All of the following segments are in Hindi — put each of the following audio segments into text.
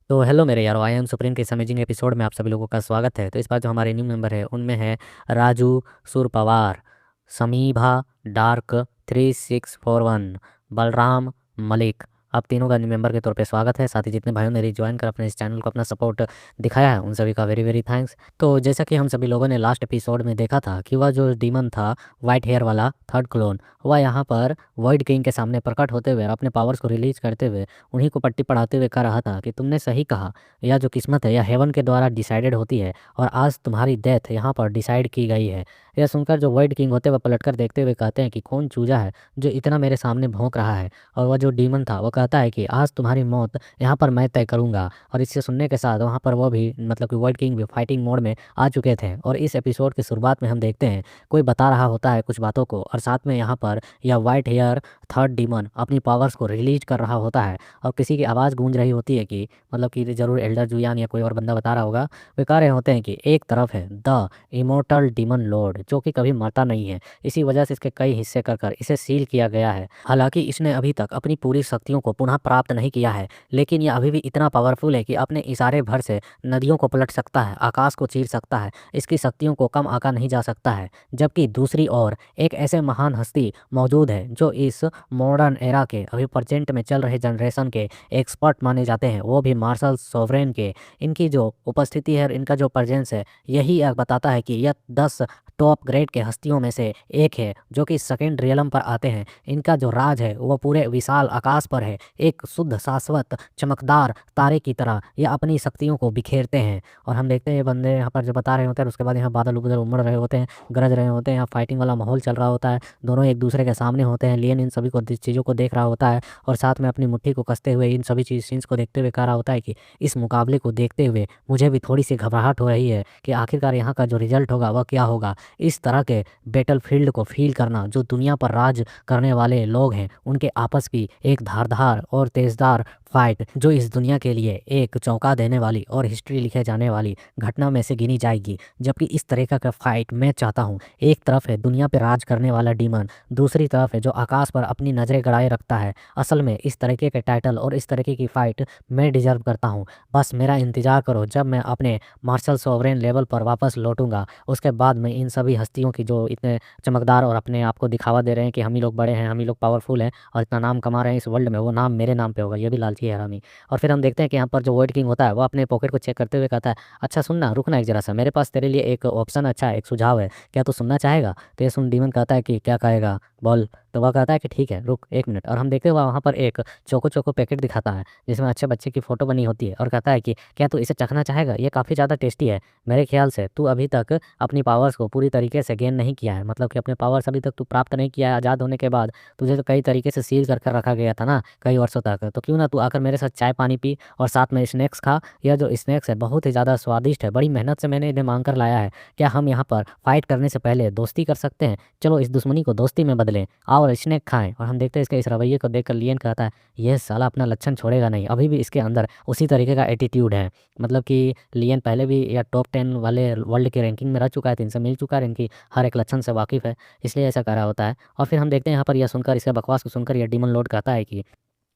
तो हेलो मेरे यारो, आई एम सुप्रीम के इस अमेजिंग एपिसोड में आप सभी लोगों का स्वागत है। तो इस बार जो हमारे न्यू मेंबर है उनमें है राजू सुरपवार, समीभा डार्क 3641, बलराम मलिक। आप तीनों का न्यू मेंबर के तौर पे स्वागत है। साथ ही जितने भाइयों ने रिज्वाइन कर अपने इस चैनल को अपना सपोर्ट दिखाया है उन सभी का वेरी वेरी थैंक्स। तो जैसा कि हम सभी लोगों ने लास्ट एपिसोड में देखा था कि वह जो डीमन था वाइट हेयर वाला थर्ड क्लोन, वह यहाँ पर वर्ल्ड किंग के सामने प्रकट होते हुए अपने पावर्स को रिलीज करते हुए उन्हीं को पट्टी पढ़ाते हुए कह रहा था कि तुमने सही कहा, यह जो किस्मत है यह हेवन के द्वारा डिसाइडेड होती है और आज तुम्हारी डेथ यहाँ पर डिसाइड की गई है। यह सुनकर जो वर्ल्ड किंग होते वह पलटकर देखते हुए कहते हैं कि कौन चूजा है जो इतना मेरे सामने भौंक रहा है। और वह जो डीमन था वो कहता है कि आज तुम्हारी मौत यहाँ पर मैं तय करूँगा। और इससे सुनने के साथ वहाँ पर वो भी मतलब कि वर्ल्ड किंग भी फाइटिंग मोड में आ चुके थे। और इस एपिसोड की शुरुआत में हम देखते हैं कोई बता रहा होता है कुछ बातों को, और साथ में यहाँ पर यह वाइट हेयर थर्ड डीमन अपनी पावर्स को रिलीज कर रहा होता है। और किसी की आवाज़ गूंज रही होती है कि मतलब कि ज़रूर एल्डर जुयान या कोई और बंदा बता रहा होगा। वे कह रहे होते हैं कि एक तरफ है द इमोर्टल डीमन लॉर्ड जो कि कभी मरता नहीं है, इसी वजह से इसके कई हिस्से कर कर इसे सील किया गया है। हालांकि इसने अभी तक अपनी पूरी शक्तियों को पुनः प्राप्त नहीं किया है, लेकिन यह अभी भी इतना पावरफुल है कि अपने इशारे भर से नदियों को पलट सकता है, आकाश को चीर सकता है। इसकी शक्तियों को कम आंका नहीं जा सकता है। जबकि दूसरी ओर एक ऐसे महान हस्ती मौजूद है जो इस मॉडर्न एरा के अभी प्रेजेंट में चल रहे जनरेशन के एक्सपर्ट माने जाते हैं, वो भी मार्शल सोवरेन के। इनकी जो उपस्थिति है और इनका जो प्रेजेंस है यही बताता है कि यह 10 टॉप ग्रेड के हस्तियों में से एक है जो कि सेकेंड रियलम पर आते हैं। इनका जो राज है वो पूरे विशाल आकाश पर है। एक शुद्ध शाश्वत चमकदार तारे की तरह ये अपनी शक्तियों को बिखेरते हैं। और हम देखते हैं ये बंदे यहाँ पर जो बता रहे होते हैं, उसके बाद यहाँ बादल उधर उमड़ रहे होते हैं, गरज रहे होते हैं, यहाँ फाइटिंग वाला माहौल चल रहा होता है। दोनों एक दूसरे के सामने होते हैं। लियन इन सभी को चीज़ों को देख रहा होता है और साथ में अपनी मुट्ठी को कसते हुए इन सभी सीन्स को देखते हुए कह रहा होता है कि इस मुकाबले को देखते हुए मुझे भी थोड़ी सी घबराहट हो रही है कि आखिरकार यहाँ का जो रिजल्ट होगा वह क्या होगा। इस तरह के बैटल फील्ड को फील करना, जो दुनिया पर राज करने वाले लोग हैं उनके आपस की एक धारदार और तेजदार फाइट, जो इस दुनिया के लिए एक चौंका देने वाली और हिस्ट्री लिखे जाने वाली घटना में से गिनी जाएगी। जबकि इस तरह का फाइट मैं चाहता हूँ। एक तरफ है दुनिया पर राज करने वाला डीमन, दूसरी तरफ है जो आकाश पर अपनी नजरें गड़ाए रखता है। असल में इस तरीके के टाइटल और इस तरीके की फाइट मैं डिजर्व करता हूँ। बस मेरा इंतजार करो, जब मैं अपने मार्शल सोवरेन लेवल पर वापस लौटूंगा उसके बाद मैं इन सभी हस्तियों की जो इतने चमकदार और अपने आप को दिखावा दे रहे हैं कि हम ही लोग बड़े हैं, हम ही लोग पावरफुल हैं और इतना नाम कमा रहे हैं इस वर्ल्ड में, वो नाम मेरे नाम पे होगा। ये भी लालची है हरामी। और फिर हम देखते हैं कि यहाँ पर जो वर्ल्ड किंग होता है वो अपने पॉकेट को चेक करते हुए कहता है, अच्छा सुनना, रुकना एक जरा सा, मेरे पास तेरे लिए एक ऑप्शन, अच्छा एक सुझाव है, क्या तू सुनना चाहेगा? तो ये सुन डीमन कहता है कि क्या कहेगा बोल। तो वह कहता है कि ठीक है रुक एक मिनट। और हम देखते हुए वहाँ पर एक चोको चोको पैकेट दिखाता है जिसमें अच्छे बच्चे की फोटो बनी होती है और कहता है कि क्या तू इसे चखना चाहेगा, ये काफ़ी ज़्यादा टेस्टी है। मेरे ख्याल से तू अभी तक अपनी पावर्स को पूरी तरीके से गेन नहीं किया है, मतलब कि अपने पावर्स अभी तक तू प्राप्त नहीं किया है। आज़ाद होने के बाद तुझे तो कई तरीके से सील कर रखा गया था ना कई वर्षों तक, तो क्यों ना तू आकर मेरे साथ चाय पानी पी और साथ में स्नैक्स खा। यह जो स्नैक्स है बहुत ही ज़्यादा स्वादिष्ट है, बड़ी मेहनत से मैंने इन्हें मांग कर लाया है। क्या हम यहाँ पर फाइट करने से पहले दोस्ती कर सकते हैं? चलो इस दुश्मनी को दोस्ती में बदलें, आओ और स्नैक खाएं। और हम देखते हैं इसके इस रवैये को देखकर लियन कहता है, यह साला अपना लक्षण छोड़ेगा नहीं, अभी भी इसके अंदर उसी तरीके का एटीट्यूड है। मतलब कि लियन पहले भी या टॉप 10 वाले वर्ल्ड की रैंकिंग में रह चुका है, तो इनसे मिल चुका है, इनकी हर एक लक्षण से वाकिफ़ है, इसलिए ऐसा कह रहा होता है। और फिर हम देखते हैं यहाँ पर यह सुनकर, इसका बकवास को सुनकर यह डीमन लॉर्ड कहता है कि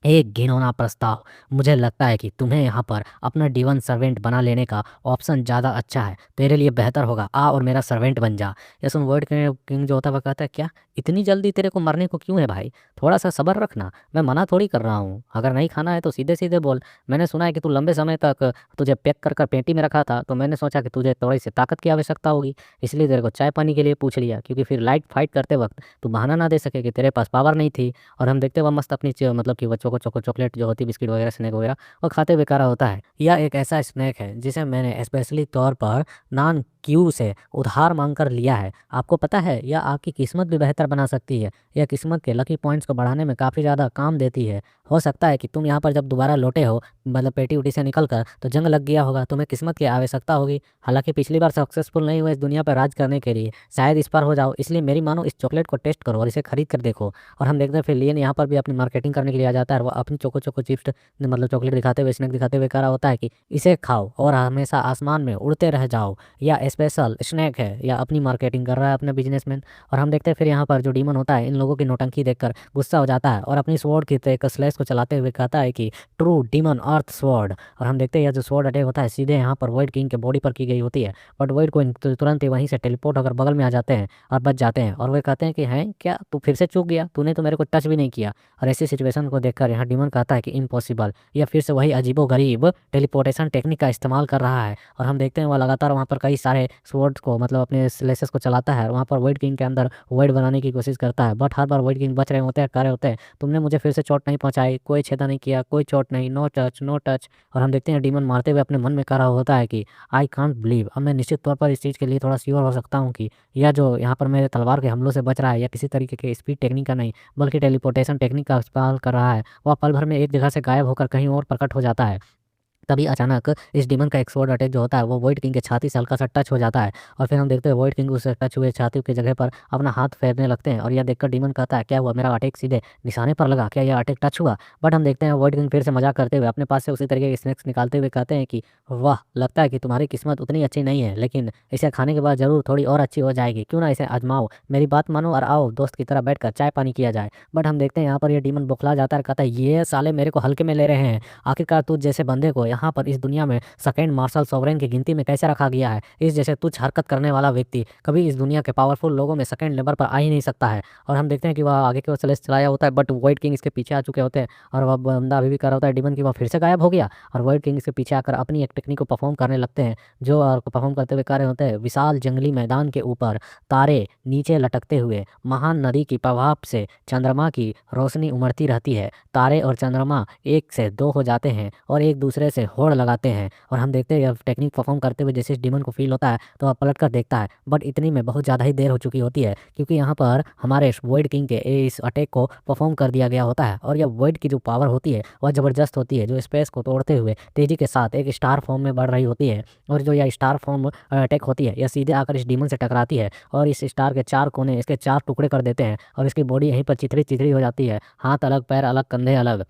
एक घिनौना प्रस्ताव, मुझे लगता है कि तुम्हें यहाँ पर अपना डिवन सर्वेंट बना लेने का ऑप्शन ज़्यादा अच्छा है, तेरे लिए बेहतर होगा, आ और मेरा सर्वेंट बन जा। ये सुन वर्ड किंग जो होता है वह कहता है, क्या इतनी जल्दी तेरे को मरने को क्यों है भाई, थोड़ा सा सब्र रखना, मैं मना थोड़ी कर रहा हूँ, अगर नहीं खाना है तो सीधे सीधे बोल। मैंने सुना है कि तू लंबे समय तक तुझे पैक कर कर पेटी में रखा था, तो मैंने सोचा कि तुझे थोड़ी सी ताकत की आवश्यकता होगी, इसलिए तेरे को चाय पानी के लिए पूछ लिया, क्योंकि फिर लाइट फाइट करते वक्त तू बहाना ना दे सके कि तेरे पास पावर नहीं थी। और हम देखते हुए मस्त अपनी मतलब कि बच्चों को चॉकलेट जो होती है, बिस्किट वगैरह स्नैक वगैरह, वो खाते हुए कह रहा होता है, यह एक ऐसा स्नैक है जिसे मैंने स्पेशली तौर पर नॉन क्यू से उधार मांग कर लिया है। आपको पता है यह आपकी किस्मत भी बेहतर बना सकती है, यह किस्मत के लकी पॉइंट्स को बढ़ाने में काफ़ी ज़्यादा काम देती है। हो सकता है कि तुम यहाँ पर जब दोबारा लौटे हो, मतलब पेटी उटी से निकल कर, तो जंग लग गया होगा, तुम्हें किस्मत की आवश्यकता होगी। हालांकि पिछली बार सक्सेसफुल नहीं हुए इस दुनिया पर राज करने के लिए, शायद इस बार हो जाओ, इसलिए मेरी मानो इस चॉकलेट को टेस्ट करो और इसे खरीद कर देखो। और हम देखते हैं फिर लियन यहाँ पर भी अपनी मार्केटिंग करने के लिए आ जाता है और वो अपनी चोको चोको चिप्स मतलब चॉकलेट दिखाते हुए, स्नैक दिखाते हुए कह रहा होता है कि इसे खाओ और हमेशा आसमान में उड़ते रह जाओ, या स्पेशल स्नैक है, या अपनी मार्केटिंग कर रहा है अपने बिजनेसमैन। और हम देखते हैं फिर यहाँ पर जो डीमन होता है इन लोगों की नौटंकी देखकर गुस्सा हो जाता है और अपनी स्वॉर्ड की एक स्लैश को चलाते हुए कहता है कि ट्रू डीमन अर्थ स्वॉर्ड। और हम देखते हैं यह जो स्वॉर्ड अटैक होता है सीधे यहाँ पर वॉइड किंग के बॉडी पर की गई होती है, बट वॉइड क्वीन तुरंत ही वहीं से टेलीपोर्ट होकर बगल में आ जाते हैं और बच जाते हैं। और वे कहते हैं कि हैं क्या तू फिर से चूक गया, तूने तो मेरे को टच भी नहीं किया। और ऐसी सिचुएशन को देखकर यहाँ डीमन कहता है कि इम्पॉसिबल, यह फिर से वही अजीबोगरीब टेलीपोर्टेशन टेक्निक का इस्तेमाल कर रहा है। और हम देखते हैं वह लगातार वहाँ पर कई सारे स्वॉर्ड्स को मतलब अपने स्लेसेस को चलाता है और वहाँ पर वॉइड किंग के अंदर वॉइड बनाने की कोशिश करता है, but her bar void king बच रहे होते हैं, कर रहे होते हैं तुमने मुझे फिर से चोट नहीं पहुंचाई, कोई छेदा नहीं किया, कोई चोट नहीं, नो टच नो टच। और हम देखते हैं डीमन मारते हुए अपने मन में कह रहा होता है कि आई कांट बिलीव, अब मैं निश्चित तौर पर इस चीज़ के लिए थोड़ा श्योर हो सकता हूँ कि यह जो यहाँ पर मेरे तलवार के हमलों से बच रहा है या किसी तरीके के स्पीड टेक्निक का नहीं बल्कि टेलीपोर्टेशन टेक्निक का इस्तेमाल कर रहा है, वह पल भर में एक जगह से गायब होकर कहीं और प्रकट हो जाता है। तभी अचानक इस डीमन का एक स्वॉर्ड अटैक जो होता है वो वॉइड किंग के छाती से हल्का सा टच हो जाता है। और फिर हम देखते हैं वॉइड किंग उस टच हुए छाती की जगह पर अपना हाथ फेरने लगते हैं और यह देखकर डीमन कहता है क्या हुआ, मेरा अटैक सीधे निशाने पर लगा, क्या यह अटैक टच हुआ। बट हम देखते हैं वॉइड किंग फिर से मजाक करते हुए अपने पास से उसी तरीके के स्नैक्स निकालते हुए कहते हैं कि वाह, लगता है कि तुम्हारी किस्मत उतनी अच्छी नहीं है, लेकिन इसे खाने के बाद जरूर थोड़ी और अच्छी हो जाएगी, क्यों ना इसे आजमाओ, मेरी बात मानो और आओ दोस्त की तरह बैठकर चाय पानी किया जाए। बट हम देखते हैं यहाँ पर यह डीमन बौखला जाता है, कहता है ये साले मेरे को हल्के में ले रहे हैं, आखिरकार तुझ जैसे बंदे को यहाँ पर इस दुनिया में सेकंड मार्शल सॉवरेन की गिनती में कैसे रखा गया है। इस जैसे तुच्छ हरकत करने वाला व्यक्ति कभी इस दुनिया के पावरफुल लोगों में सेकंड नंबर पर आ ही नहीं सकता है। और हम देखते हैं कि वह आगे की ओर चलाया होता है, बट वॉइड किंग इसके पीछे आ चुके होते हैं और वह बंदा अभी भी कर रहा होता है डीमन की वह फिर से गायब हो गया। और वॉइड किंग इसके पीछे आकर अपनी एक टेक्निक को परफॉर्म करने लगते हैं, जो परफॉर्म करते हुए कह रहे होते हैं विशाल जंगली मैदान के ऊपर तारे नीचे लटकते हुए महान नदी की प्रभाव से चंद्रमा की रोशनी उमड़ती रहती है, तारे और चंद्रमा एक से दो हो जाते हैं और एक दूसरे से होड़ लगाते हैं। और हम देखते हैं टेक्निक परफॉर्म करते हुए जैसे इस डीमन को फील होता है तो वह पलट कर देखता है, बट इतनी में बहुत ज़्यादा ही देर हो चुकी होती है, क्योंकि यहाँ पर हमारे वॉइड किंग के इस अटैक को परफॉर्म कर दिया गया होता है। और यह वॉइड की जो पावर होती है वह ज़बरदस्त होती है, जो स्पेस को तोड़ते हुए तेज़ी के साथ एक स्टार फॉर्म में बढ़ रही होती है। और जो यह स्टार फॉर्म अटैक होती है यह सीधे आकर इस डीमन से टकराती है और इस स्टार के चार कोने इसके चार टुकड़े कर देते हैं और इसकी बॉडी यहीं पर चिथरी चिथरी हो जाती है, हाथ अलग, पैर अलग, कंधे अलग।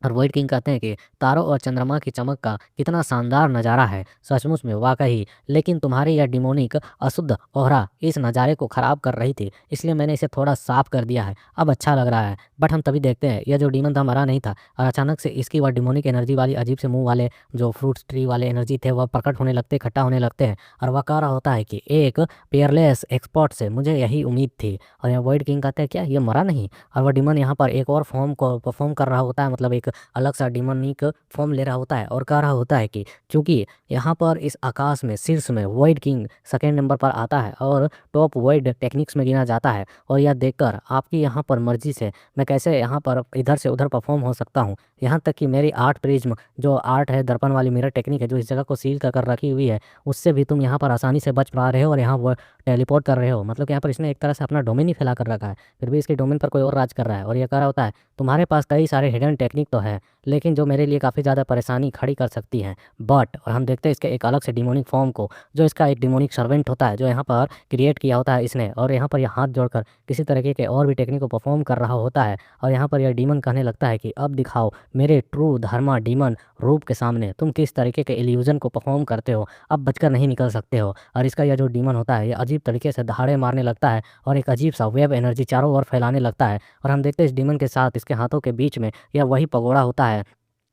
और वॉइड किंग कहते हैं कि तारों और चंद्रमा की चमक का कितना शानदार नज़ारा है, सचमुच में वाकई, लेकिन तुम्हारी यह डिमोनिक अशुद्ध ओहरा इस नज़ारे को ख़राब कर रही थी, इसलिए मैंने इसे थोड़ा साफ कर दिया है, अब अच्छा लग रहा है। बट हम तभी देखते हैं यह जो डीमन था मरा नहीं था और अचानक से इसकी वह डिमोनिक एनर्जी वाली अजीब से मुंह वाले जो फ्रूट्स ट्री वाले एनर्जी थे वह प्रकट होने लगते, इकट्ठा होने लगते हैं। और वह कह रहा होता है कि एक पेयरलेस एक्सपर्ट से मुझे यही उम्मीद थी। और यह वॉइड किंग कहते हैं क्या ये मरा नहीं। और वह डीमन यहाँ पर एक और फॉर्म को परफॉर्म कर रहा होता है, मतलब एक अलग सा डिमोनिक फॉर्म ले रहा होता है और कह रहा होता है कि चूंकि यहाँ पर इस आकाश में शीर्ष में वॉइड किंग सेकेंड नंबर पर आता है और टॉप वॉइड टेक्निक्स में गिना जाता है, और यह देखकर आपकी यहाँ पर मर्जी से मैं कैसे यहाँ पर इधर से उधर परफॉर्म हो सकता हूँ, यहाँ तक कि मेरी आर्ट प्रिज्म जो आर्ट है दर्पण वाली मिरर टेक्निक है जो इस जगह को सील कर रखी हुई है, उससे भी तुम यहाँ पर आसानी से बच पा रहे हो और यहाँ वो टेलीपोर्ट कर रहे हो। मतलब कि यहाँ पर इसने एक तरह से अपना डोमेन ही फैला कर रखा है, फिर भी इसके डोमेन पर कोई और राज कर रहा है। और यह कह रहा होता है तुम्हारे पास कई सारे हिडन टेक्निक तो है, लेकिन जो मेरे लिए काफ़ी ज़्यादा परेशानी खड़ी कर सकती हैं। बट और हम देखते हैं इसके एक अलग से डिमोनिक फॉर्म को, जो इसका एक डिमोनिक सर्वेंट होता है जो यहाँ पर क्रिएट किया होता है इसने, और यहाँ पर यह हाथ जोड़कर किसी तरीके के और भी टेक्निक को परफॉर्म कर रहा होता है। और यहाँ पर यह डीमन कहने लगता है कि अब दिखाओ मेरे ट्रू धर्मा डीमन रूप के सामने तुम किस तरीके के इल्यूजन को परफॉर्म करते हो, अब बचकर नहीं निकल सकते हो। और इसका यह जो डीमन होता है यह अजीब तरीके से दहाड़े मारने लगता है और एक अजीब सा वेब एनर्जी चारों ओर फैलाने लगता है। और हम देखते हैं इस डीमन के साथ इसके हाथों के बीच में यह वही पगोड़ा होता है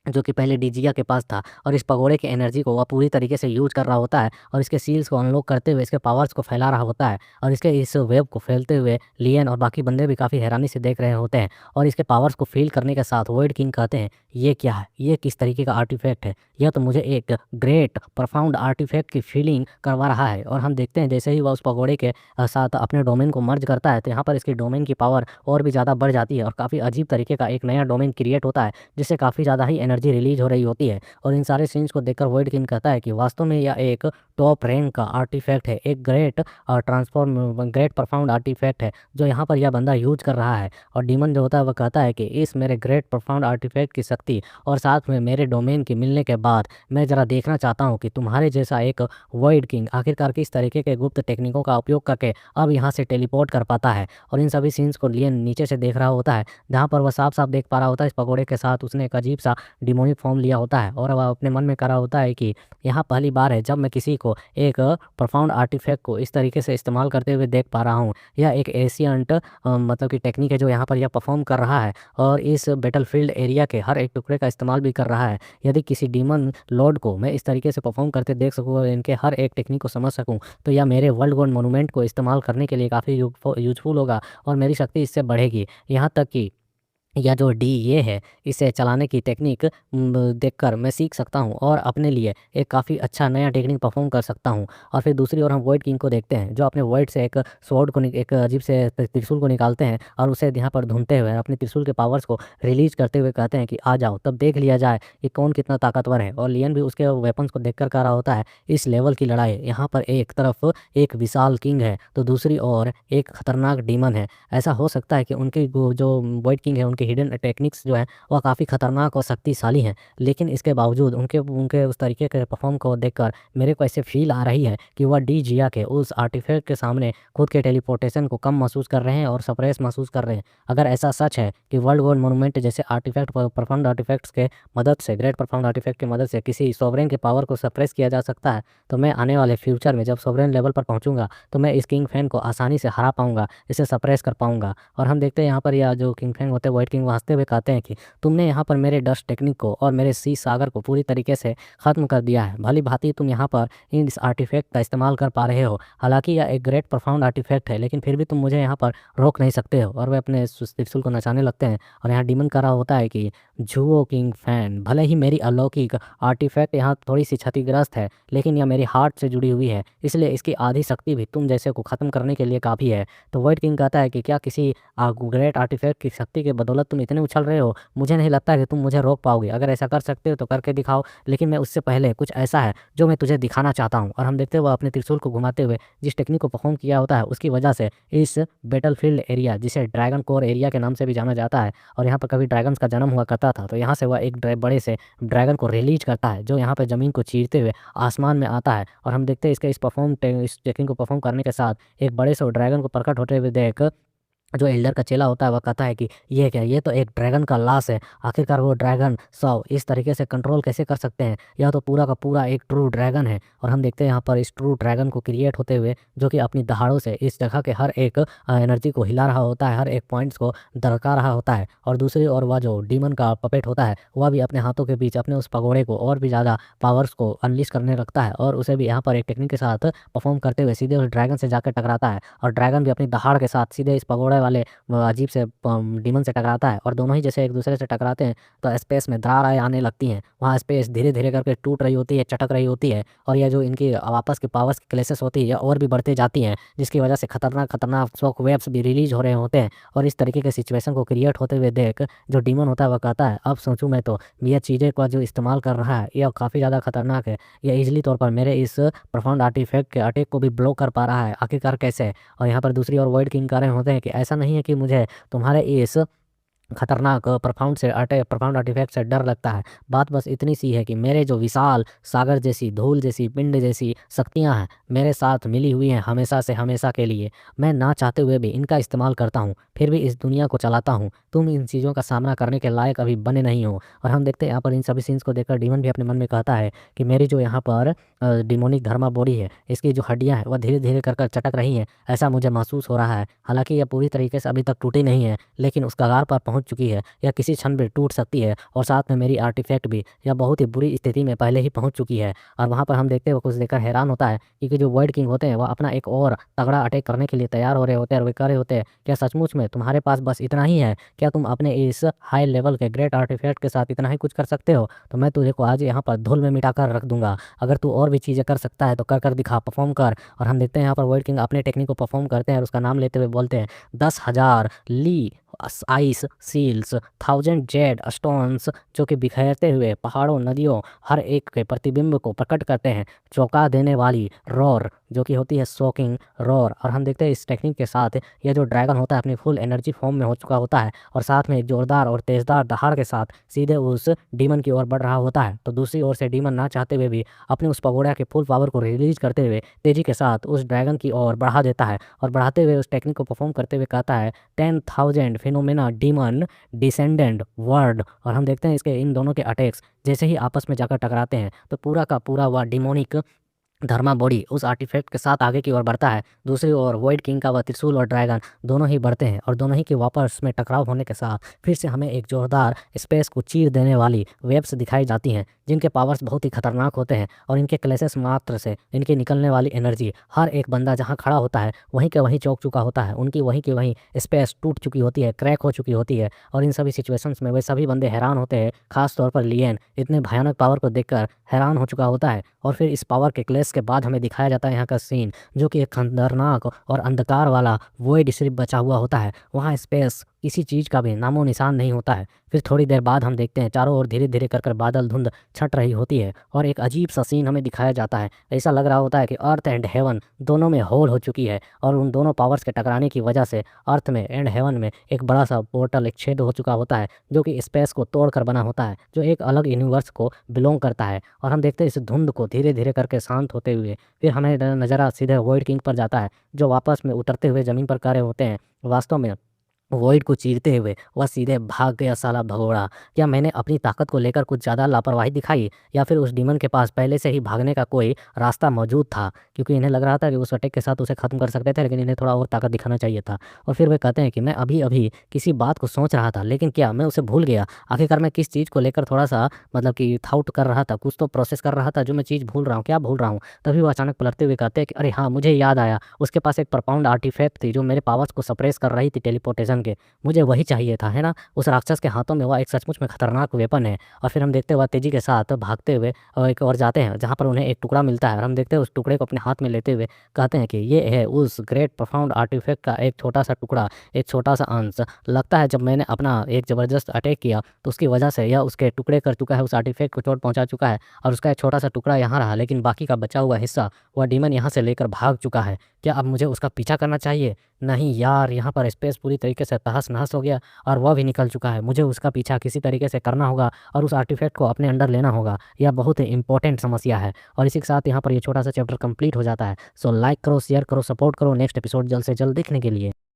जो कि पहले डिजिया के पास था, और इस पगोड़े के एनर्जी को वह पूरी तरीके से यूज कर रहा होता है और इसके सील्स को अनलॉक करते हुए इसके पावर्स को फैला रहा होता है। और इसके इस वेब को फैलते हुए लियन और बाकी बंदे भी काफ़ी हैरानी से देख रहे होते हैं। और इसके पावर्स को फील करने के साथ वॉइड किंग कहते हैं ये क्या है, ये किस तरीके का आर्टिफैक्ट है, यह तो मुझे एक ग्रेट प्रोफाउंड आर्टिफैक्ट की फीलिंग करवा रहा है। और हम देखते हैं जैसे ही वह उस पगोड़े के साथ अपने डोमेन को मर्ज करता है तो यहाँ पर इसकी डोमेन की पावर और भी ज़्यादा बढ़ जाती है और काफ़ी अजीब तरीके का एक नया डोमेन क्रिएट होता है जिससे काफ़ी ज़्यादा ही एनर्जी रिलीज हो रही होती है। और इन सारे सीन्स को देखकर वॉइड किंग कहता है कि वास्तव में यह एक टॉप रैंक का आर्टिफैक्ट है, एक ग्रेट ग्रेट प्रोफाउंड आर्टिफैक्ट है जो यहाँ पर यह बंदा यूज कर रहा है। और डीमन जो होता है वह कहता है कि इस मेरे ग्रेट प्रोफाउंड आर्टिफैक्ट की शक्ति और साथ में मेरे डोमेन के मिलने के बाद मैं ज़रा देखना चाहता हूँ कि तुम्हारे जैसा एक वॉइड किंग आखिरकार किस तरीके के गुप्त टेक्निकों का उपयोग करके अब यहाँ से टेलीपोर्ट कर पाता है। और इन सभी सीन्स को लियन नीचे से देख रहा होता है जहाँ पर वह साफ साफ देख पा रहा होता है इस पकौड़े के साथ उसने एक अजीब सा डिमोनिक फॉर्म लिया होता है और वह अपने मन में करा होता है कि यहाँ पहली बार है जब मैं किसी को एक प्रोफाउंड आर्टिफैक्ट को इस तरीके से इस्तेमाल करते हुए देख पा रहा हूँ। यह एक एशियंट मतलब कि टेक्निक है जो यहाँ पर यह परफॉर्म कर रहा है और इस बैटलफील्ड एरिया के हर एक टुकड़े का इस्तेमाल भी कर रहा है। यदि किसी डीमन लॉर्ड को मैं इस तरीके से परफॉर्म करते देख सकूँ और इनके हर एक टेक्निक को समझ सकूँ तो यह मेरे वर्ल्ड गोल्ड मोनूमेंट को इस्तेमाल करने के लिए काफ़ी यूजफुल होगा और मेरी शक्ति इससे बढ़ेगी। यहाँ तक कि या जो डी ये है इसे चलाने की टेक्निक देखकर मैं सीख सकता हूँ और अपने लिए एक काफ़ी अच्छा नया टेक्निक परफॉर्म कर सकता हूँ। और फिर दूसरी ओर हम वॉइड किंग को देखते हैं जो अपने वॉइड से एक स्वॉर्ड को एक अजीब से त्रिशूल को निकालते हैं और उसे यहाँ पर ढूंढते हुए अपने त्रिशूल के पावर्स को रिलीज करते हुए कहते हैं कि आ जाओ तब देख लिया जाए कि कौन कितना ताकतवर है। और लियन भी उसके वेपन्स को देखकर कह रहा होता है इस लेवल की लड़ाई यहाँ पर एक तरफ एक विशाल किंग है तो दूसरी ओर एक खतरनाक डीमन है। ऐसा हो सकता है कि उनकी जो वॉइड किंग है उनके हिडन टेक्निक्स जो है वह काफ़ी खतरनाक और शक्तिशाली हैं, लेकिन इसके बावजूद उनके उनके उस तरीके के परफॉर्म को देखकर मेरे को ऐसे फील आ रही है कि वह डी जिया के उस आर्टिफैक्ट के सामने खुद के टेलीपोर्टेशन को कम महसूस कर रहे हैं और सप्रेस महसूस कर रहे हैं। अगर ऐसा सच है कि वर्ल्ड गोल्ड मोनूमेंट जैसे आर्टिफैक्ट परफॉर्म्ड आर्टिफैक्ट्स के मदद से ग्रेट परफॉर्म्ड आर्टिफैक्ट की मदद से किसी सॉवरेन के पावर को सप्रेस किया जा सकता है तो मैं आने वाले फ्यूचर में जब सॉवरेन लेवल पर पहुंचूंगा तो मैं इस किंग फैन को आसानी से हरा पाऊंगा, इसे सप्रेस कर पाऊंगा। और हम देखते हैं यहाँ पर यह जो किंग फैन होते हैं व्हाइट किंग हंसते हुए कहते हैं कि तुमने यहाँ पर मेरे डस्ट टेक्निक को और मेरे सी सागर को पूरी तरीके से ख़त्म कर दिया है। भली भांति तुम यहाँ पर इस आर्टिफैक्ट का इस्तेमाल कर पा रहे हो। हालांकि यह एक ग्रेट परफाउंड आर्टिफैक्ट है लेकिन फिर भी तुम मुझे यहाँ पर रोक नहीं सकते हो। और वे अपने त्रिशूल को नचाने लगते हैं और यहाँ डीमन कर रहा होता है कि जुओ किंग फैन भले ही मेरी अलौकिक आर्टिफैक्ट यहाँ थोड़ी सी क्षतिग्रस्त है लेकिन यह मेरी हार्ट से जुड़ी हुई है इसलिए इसकी आधी शक्ति भी तुम जैसे को ख़त्म करने के लिए काफ़ी है। तो व्हाइट किंग कहता है कि क्या किसी ग्रेट आर्टिफैक्ट की शक्ति के बदौलत तुम इतने उछल रहे हो, मुझे नहीं लगता कि तुम मुझे रोक पाओगे। अगर ऐसा कर सकते हो तो करके दिखाओ, लेकिन मैं उससे पहले कुछ ऐसा है जो मैं तुझे दिखाना चाहता हूँ। और हम देखते हुए अपने त्रिशूल को घुमाते हुए जिस टेक्निक को परफॉर्म किया होता है उसकी वजह से इस बैटलफील्ड एरिया जिसे ड्रैगन कोर एरिया के नाम से भी जाना जाता है और यहाँ पर कभी ड्रैगन्स का जन्म हुआ करता था तो यहाँ से वह एक बड़े से ड्रैगन को रिलीज करता है जो यहाँ पर ज़मीन को चीरते हुए आसमान में आता है। और हम देखते हैं इसके इस टेक्निक को परफॉर्म करने के साथ एक बड़े से ड्रैगन को प्रकट होते हुए देख जो एल्डर का चेला होता है वह कहता है कि ये क्या, ये तो एक ड्रैगन का लाश है। आखिरकार वो ड्रैगन 100 इस तरीके से कंट्रोल कैसे कर सकते हैं, यह तो पूरा का पूरा एक ट्रू ड्रैगन है। और हम देखते हैं यहाँ पर इस ट्रू ड्रैगन को क्रिएट होते हुए जो कि अपनी दहाड़ों से इस जगह के हर एक एनर्जी को हिला रहा होता है, हर एक पॉइंट्स को दरका रहा होता है। और दूसरी ओर वह जो डीमन का पपेट होता है वह भी अपने हाथों के बीच अपने उस पगोड़े को और भी ज़्यादा पावर्स को अनलिश करने लगता है और उसे भी यहाँ पर एक टेक्निक के साथ परफॉर्म करते हुए सीधे उस ड्रैगन से जाकर टकराता है। और ड्रैगन भी अपनी दहाड़ के साथ सीधे इस पगोड़े वाले अजीब से डीमन से टकराता है और दोनों ही जैसे एक दूसरे से टकराते हैं तो स्पेस में दरारें आने लगती हैं। वहाँ स्पेस धीरे धीरे करके टूट रही होती है, चटक रही होती है और यह जो इनकी आपस की पावर्स की क्लेसेस होती है यह और भी बढ़ती जाती हैं जिसकी वजह से खतरनाक खतरनाक शॉक वेव्स भी रिलीज हो रहे होते हैं। और इस तरीके के सिचुएशन को क्रिएट होते हुए देख जो डीमन होता है वह कहता है अब सोचूं मैं तो यह चीज़ें का जो इस्तेमाल कर रहा है यह काफ़ी ज़्यादा खतरनाक है। यह इजली तौर पर मेरे इस प्रोफाउंड आर्टिफैक्ट के अटैक को भी ब्लॉक कर पा रहा है, आखिरकार कैसे। और यहाँ पर दूसरी ओर वर्ल्ड किंग कह रहे होते हैं कि ऐसा नहीं है कि मुझे तुम्हारे इस खतरनाक प्रोफाउंड आर्टिफैक्ट से डर लगता है। बात बस इतनी सी है कि मेरे जो विशाल सागर जैसी धूल जैसी पिंड जैसी शक्तियां हैं मेरे साथ मिली हुई हैं हमेशा से हमेशा के लिए। मैं ना चाहते हुए भी इनका इस्तेमाल करता हूँ, फिर भी इस दुनिया को चलाता हूँ। तुम इन चीज़ों का सामना करने के लायक अभी बने नहीं हो। और हम देखते हैं यहाँ पर इन सभी सीन्स को देखकर डीमन भी अपने मन में कहता है कि मेरी जो यहाँ पर डिमोनिक धर्मा बॉडी है इसकी जो हड्डियाँ हैं वह धीरे धीरे कर चटक रही हैं, ऐसा मुझे महसूस हो रहा है। हालांकि यह पूरी तरीके से अभी तक टूटी नहीं है लेकिन उस कगार पर पहुंच चुकी है, यह किसी क्षण भी टूट सकती है। और साथ में मेरी आर्टिफैक्ट भी यह बहुत ही बुरी स्थिति में पहले ही पहुंच चुकी है। और वहां पर हम देखते हैं वो कुछ देखकर हैरान होता है क्योंकि जो वर्ल्ड किंग होते हैं वह अपना एक और तगड़ा अटैक करने के लिए तैयार हो रहे होते हैं और वे कह रहे होते हैं क्या सचमुच में तुम्हारे पास बस इतना ही है, क्या तुम अपने इस हाई लेवल के ग्रेट आर्टिफैक्ट के साथ इतना ही कुछ कर सकते हो, तो मैं तुझे को आज यहाँ पर धूल में मिटा कर रख दूंगा। अगर तू और भी चीज़ें कर सकता है तो कर दिखा, परफॉर्म कर। और हम देखते हैं यहाँ पर वर्ल्ड किंग अपने टेक्निक को परफॉर्म करते हैं और उसका नाम लेते हुए बोलते हैं 10,000 ली आइस सील्स 1000 जेड स्टोन्स जो कि बिखेरते हुए पहाड़ों नदियों हर एक के प्रतिबिंब को प्रकट करते हैं। चौंका देने वाली रोर जो कि होती है शॉकिंग रोर। और हम देखते हैं इस टेक्निक के साथ यह जो ड्रैगन होता है अपनी फुल एनर्जी फॉर्म में हो चुका होता है और साथ में एक जोरदार और तेजदार दहाड़ के साथ सीधे उस डीमन की ओर बढ़ रहा होता है। तो दूसरी ओर से डीमन ना चाहते हुए भी अपने उस पगोड़ा के फुल पावर को रिलीज करते हुए तेजी के साथ उस ड्रैगन की ओर बढ़ा देता है और बढ़ाते हुए उस टेक्निक को परफॉर्म करते हुए कहता है 10,000 फिनोमेना डीमन डिसेंडेंट वर्ड। और हम देखते हैं इसके इन दोनों के अटैक्स जैसे ही आपस में जाकर टकराते हैं तो पूरा का पूरा वह डिमोनिक धर्मा बॉडी उस आर्टिफैक्ट के साथ आगे की ओर बढ़ता है। दूसरी ओर वॉइड किंग का वह त्रिशूल और ड्रैगन दोनों ही बढ़ते हैं और दोनों ही के वापस में टकराव होने के साथ फिर से हमें एक जोरदार स्पेस को चीर देने वाली वेव्स दिखाई जाती हैं जिनके पावर्स बहुत ही खतरनाक होते हैं और इनके क्लैशेस मात्र से इनके निकलने वाली एनर्जी हर एक बंदा जहाँ खड़ा होता है वहीं के वहीं चौंक चुका होता है। उनकी वहीं की वहीं स्पेस टूट चुकी होती है, क्रैक हो चुकी होती है और इन सभी सिचुएशंस में वे सभी बंदे हैरान होते हैं। खास तौर पर लियन इतने भयानक पावर को देखकर हैरान हो चुका होता है। और फिर इस पावर के क्लैश के बाद हमें दिखाया जाता है यहाँ का सीन जो कि एक खतरनाक और अंधकार वाला वॉइड सिर्फ बचा हुआ होता है। वहाँ स्पेस किसी चीज़ का भी नामो निशान नहीं होता है। फिर थोड़ी देर बाद हम देखते हैं चारों ओर धीरे धीरे कर बादल धुंध छट रही होती है और एक अजीब सा सीन हमें दिखाया जाता है। ऐसा लग रहा होता है कि अर्थ एंड हेवन दोनों में होल हो चुकी है और उन दोनों पावर्स के टकराने की वजह से अर्थ में एंड हेवन में एक बड़ा सा पोर्टल, एक छेद हो चुका होता है जो कि स्पेस को तोड़कर बना होता है, जो एक अलग यूनिवर्स को बिलोंग करता है। और हम देखते हैं इस धुंध को धीरे धीरे करके शांत होते हुए फिर हमें नज़ारा सीधे वॉइड किंग पर जाता है जो वापस में उतरते हुए ज़मीन पर खड़े होते हैं। वास्तव में वॉइड को चीरते हुए वह सीधे भाग गया साला भगोड़ा। क्या मैंने अपनी ताकत को लेकर कुछ ज़्यादा लापरवाही दिखाई या फिर उस डीमन के पास पहले से ही भागने का कोई रास्ता मौजूद था? क्योंकि इन्हें लग रहा था कि उस अटैक के साथ उसे ख़त्म कर सकते थे लेकिन इन्हें थोड़ा और ताकत दिखाना चाहिए था। और फिर वे कहते हैं कि मैं अभी अभी किसी बात को सोच रहा था लेकिन क्या मैं उसे भूल गया? आखिरकार मैं किस चीज़ को लेकर थोड़ा सा मतलब कि थाउट कर रहा था, कुछ तो प्रोसेस कर रहा था जो मैं चीज़ भूल रहा हूँ, क्या भूल रहा हूँ? तभी वो अचानक पलटते हुए कहते हैं कि अरे हाँ, मुझे याद आया, उसके पास एक परपाउंड आर्टिफैक्ट थी जो मेरे पावर्स को सप्रेस कर रही थी टेलीपोर्टेशन के। मुझे वही चाहिए था, है ना? उस राक्षस के हाथों में वह एक सचमुच में खतरनाक वेपन है। और फिर हम देखते हैं वह तेजी के साथ भागते हुए और एक और जाते हैं जहाँ पर उन्हें एक टुकड़ा मिलता है और हम देखते हैं उस टुकड़े को अपने हाथ में लेते हुए कहते हैं कि ये है उस ग्रेट प्रोफाउंड आर्टिफैक्ट का एक छोटा सा टुकड़ा, एक छोटा सा अंश। लगता है जब मैंने अपना एक ज़बरदस्त अटैक किया तो उसकी वजह से यह उसके टुकड़े कर चुका है, उस आर्टिफैक्ट को चोट पहुँचा चुका है और उसका एक छोटा सा टुकड़ा यहाँ रहा लेकिन बाकी का बचा हुआ हिस्सा वह डीमन यहाँ से लेकर भाग चुका है। क्या अब मुझे उसका पीछा करना चाहिए? नहीं यार, यहाँ पर स्पेस पूरी तरीके से तहस नहस हो गया और वह भी निकल चुका है। मुझे उसका पीछा किसी तरीके से करना होगा और उस आर्टिफैक्ट को अपने अंडर लेना होगा। यह बहुत ही इंपॉर्टेंट समस्या है। और इसी के साथ यहाँ पर ये छोटा सा चैप्टर कंप्लीट हो जाता है। सो लाइक करो, शेयर करो, सपोर्ट करो। नेक्स्ट एपिसोड जल्द से जल्द देखने के लिए।